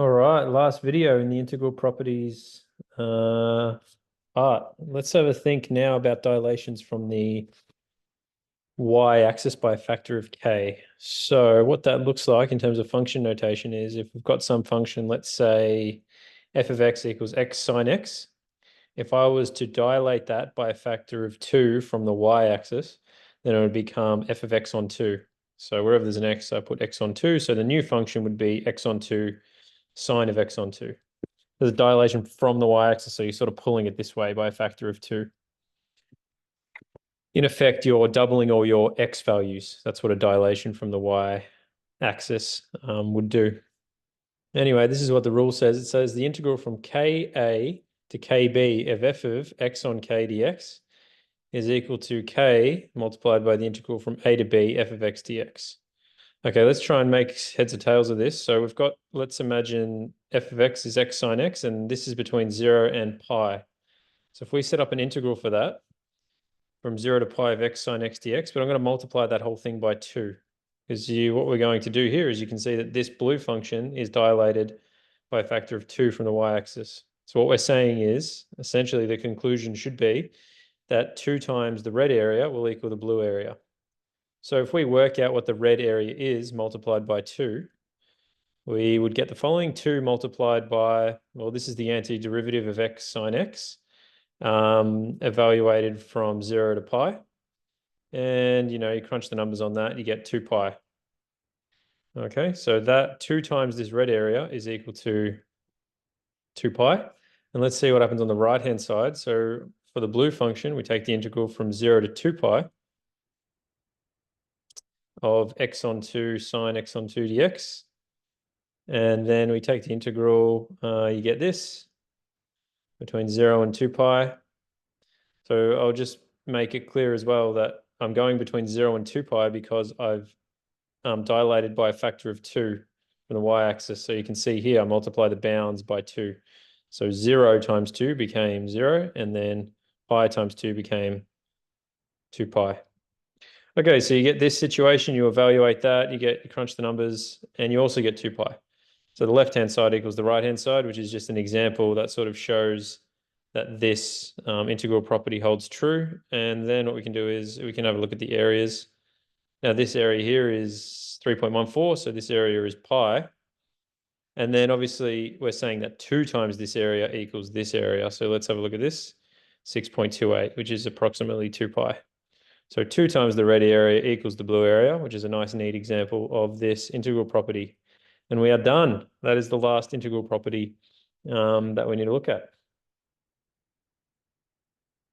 All right, last video in the integral properties uh, part. Let's have a think now about dilations from the y-axis by a factor of k. So what that looks like in terms of function notation is if we've got some function, let's say f of x equals x sine x. If I was to dilate that by a factor of 2 from the y-axis, then it would become f of x on 2. So wherever there's an x, I put x on 2. So the new function would be x on 2 sine of x on 2. There's a dilation from the y-axis, so you're sort of pulling it this way by a factor of 2. In effect, you're doubling all your x values. That's what a dilation from the y-axis would do. Anyway, this is what the rule says. It says the integral from Ka to Kb of f of x on k dx is equal to k multiplied by the integral from a to b f of x dx. Okay, let's try and make heads or tails of this. So we've got, let's imagine f of x is x sine x, and this is between 0 and pi. So if we set up an integral for that, from 0 to pi of x sine x dx, but I'm going to multiply that whole thing by 2. Because what we're going to do here is you can see that this blue function is dilated by a factor of 2 from the y-axis. So what we're saying is, essentially the conclusion should be that 2 times the red area will equal the blue area. So if we work out what the red area is multiplied by 2, we would get the following: 2 multiplied by, well, this is the antiderivative of x sine x, evaluated from 0 to pi. And, you crunch the numbers on that, you get 2 pi. Okay, so that 2 times this red area is equal to 2 pi. And let's see what happens on the right-hand side. So for the blue function, we take the integral from 0 to 2 pi of x on 2 sine x on 2 dx. And then we take the integral, you get this, between 0 and 2 pi. So I'll just make it clear as well that I'm going between 0 and 2 pi because I've dilated by a factor of 2 from the y-axis. So you can see here, I multiply the bounds by 2. So 0 times 2 became 0, and then pi times 2 became 2 pi. Okay, so you get this situation, you evaluate that, you crunch the numbers, and you also get 2 pi. So the left-hand side equals the right-hand side, which is just an example that sort of shows that this integral property holds true. And then what we can do is we can have a look at the areas. Now this area here is 3.14, so this area is pi. And then obviously we're saying that 2 times this area equals this area. So let's have a look at this, 6.28, which is approximately 2 pi. So 2 times the red area equals the blue area, which is a nice, neat example of this integral property. And we are done. That is the last integral property that we need to look at.